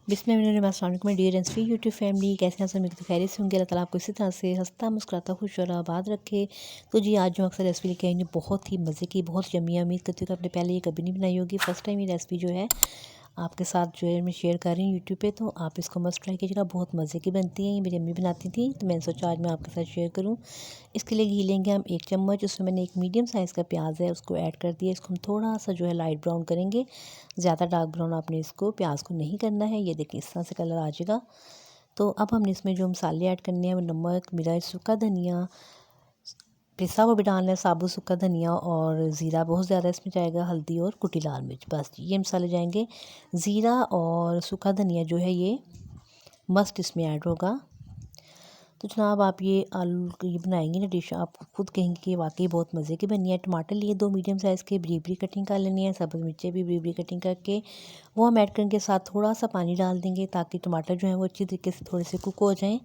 बिस्मिल्लाहिर्रहमानिर्रहीम dear recipe YouTube family, कैसे हैं सब? उम्मीद तो खैरियत से होंगे। अल्लाह ताला आपको इसी तरह से हंसता मुस्कुराता खुश और आबाद रखे। तो जी आज जो अक्सर रेसिपी लेके आई बहुत ही मज़े की, बहुत यम्मी। उम्मीद करती हूँ कि आपने पहले ये कभी नहीं बनाई होगी। फर्स्ट टाइम ये रेसिपी जो है आपके साथ जो है मैं शेयर कर रही हूँ यूट्यूब पे, तो आप इसको मस्ट ट्राई कीजिएगा। बहुत मज़े की बनती हैं, ये मेरी अम्मी बनाती थी, तो मैंने सोचा आज मैं आपके साथ शेयर करूँ। इसके लिए घी लेंगे हम 1 चम्मच। उसमें मैंने एक मीडियम साइज़ का प्याज है उसको ऐड कर दिया। इसको हम थोड़ा सा जो है लाइट ब्राउन करेंगे, ज़्यादा डार्क ब्राउन आपने इसको प्याज को नहीं करना है। ये देखिए इस तरह से कलर आ जाएगा। तो अब हमने इसमें जो मसाले ऐड करने हैं वो नमक, मिर्च, सूखा धनिया, पिसा हुआ भी डालना है, साबुत सूखा धनिया और ज़ीरा बहुत ज़्यादा इसमें जाएगा, हल्दी और कुटी लाल मिर्च, बस ये मसाले जाएंगे। ज़ीरा और सूखा धनिया जो है ये मस्ट इसमें ऐड होगा। तो जनाब आप ये आलू ये बनाएंगे ना डिश, आप खुद कहेंगे कि वाकई बहुत मज़े की बनी है। टमाटर लिए 2 मीडियम साइज़ के, बरीक बरीक कटिंग कर लेनी है। सब्ज़ मिर्चें भी बरीक बरीक कटिंग करके वो हम ऐड करके साथ थोड़ा सा पानी डाल देंगे ताकि टमाटर जो है वो अच्छी तरीके से थोड़े से कुक हो जाएं।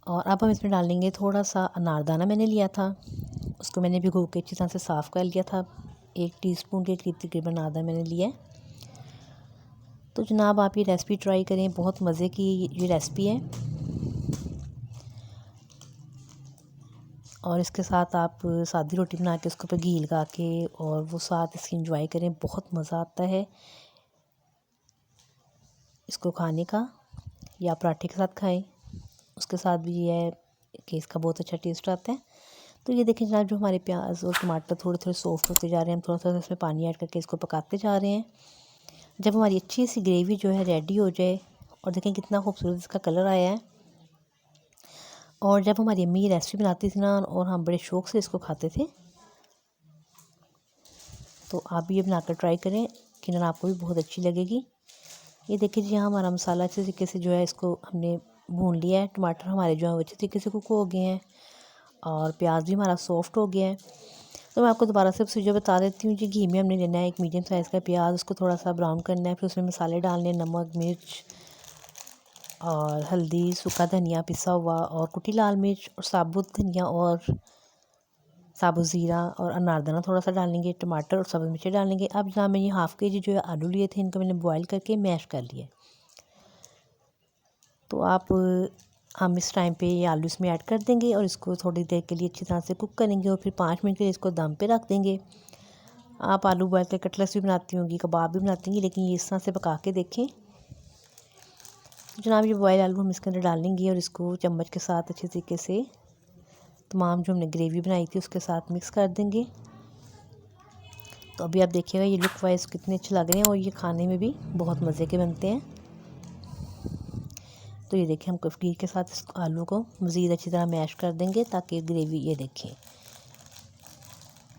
और अब हम इसमें डालेंगे थोड़ा सा अनारदाना, मैंने लिया था, उसको मैंने भिगो के अच्छी तरह से साफ़ कर लिया था। 1 टीस्पून के करीब तकरीबन आधा मैंने लिया है। तो जनाब आप ये रेसिपी ट्राई करें, बहुत मज़े की ये रेसिपी है। और इसके साथ आप सादी रोटी बना के उसके ऊपर घी लगा के और वो साथ इसकी इंजॉय करें, बहुत मज़ा आता है इसको खाने का। या पराठे के साथ खाएं, उसके साथ भी ये है कि इसका बहुत अच्छा टेस्ट आता है। तो ये देखें जनाब, जो हमारे प्याज और टमाटर थोड़े थोड़े सॉफ्ट होते जा रहे हैं, हम थोड़ा थोड़ा इसमें पानी ऐड करके इसको पकाते जा रहे हैं। जब हमारी अच्छी सी ग्रेवी जो है रेडी हो जाए, और देखें कितना खूबसूरत इसका कलर आया है। और जब हमारी अम्मी ये रेसिपी बनाती थी ना, और हम बड़े शौक़ से इसको खाते थे, तो आप भी ये बनाकर ट्राई करें, कि ना आपको भी बहुत अच्छी लगेगी। ये देखिए जी, हमारा मसाला अच्छे तरीके से जो है इसको हमने भून लिया है। टमाटर हमारे जो है वो अच्छे तरीके से कुक हो गए हैं और प्याज भी हमारा सॉफ्ट हो गया है। तो मैं आपको दोबारा से प्रोसीजर बता देती हूँ जी। घी में हमने लेना है 1 मीडियम साइज़ का प्याज, उसको थोड़ा सा ब्राउन करना है। फिर उसमें मसाले डालने हैं, नमक, मिर्च और हल्दी, सूखा धनिया पिसा हुआ और कुटी लाल मिर्च और साबुत धनिया और साबुत ज़ीरा और अनारदाना थोड़ा सा डालेंगे, टमाटर और सब्ज़ मिर्ची डालेंगे। अब जहाँ मैं ये हाफ़ के जी जो है आलू लिए थे, इनको मैंने बॉयल करके मैश कर लिया। तो आप हम इस टाइम पे ये आलू इसमें ऐड कर देंगे और इसको थोड़ी देर के लिए अच्छी तरह से कुक करेंगे और फिर 5 मिनट के लिए इसको दम पे रख देंगे। आप आलू बॉयल कर कटलेट्स भी बनाती होंगी, कबाब भी बनाती होंगी, लेकिन ये इस तरह से पका के देखें। जनाब ये बॉयल आलू हम इसके अंदर डालेंगे और इसको चम्मच के साथ अच्छे तरीके से तमाम जो हमने ग्रेवी बनाई थी उसके साथ मिक्स कर देंगे। तो अभी आप देखिएगा ये लुक वाइज कितने अच्छे लग रहे हैं और ये खाने में भी बहुत मज़े के बनते हैं। तो ये देखिए हम घी के साथ इस आलू को मज़ीद अच्छी तरह मैश कर देंगे ताकि ग्रेवी, ये देखें।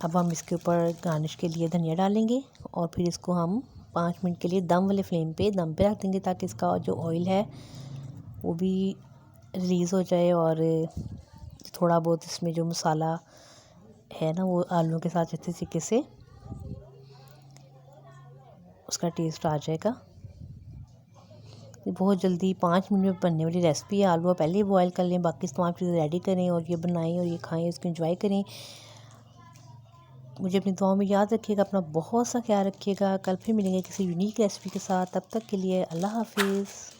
अब हम इसके ऊपर गार्निश के लिए धनिया डालेंगे और फिर इसको हम 5 मिनट के लिए दम वाले फ्लेम पे दम पे रख देंगे ताकि इसका जो ऑयल है वो भी रिलीज़ हो जाए और थोड़ा बहुत इसमें जो मसाला है ना वो आलू के साथ अच्छे तरीके से उसका टेस्ट आ जाएगा। ये बहुत जल्दी 5 मिनट में बनने वाली रेसिपी है। आलू पहले ही बॉयल कर लें, बाकी तमाम चीज़ें रेडी करें और ये बनाएं और ये खाएं, इसको एंजॉय करें। मुझे अपनी दुआओं में याद रखिएगा, अपना बहुत सा ख्याल रखिएगा। कल फिर मिलेंगे किसी यूनिक रेसिपी के साथ, तब तक के लिए अल्लाह हाफिज़।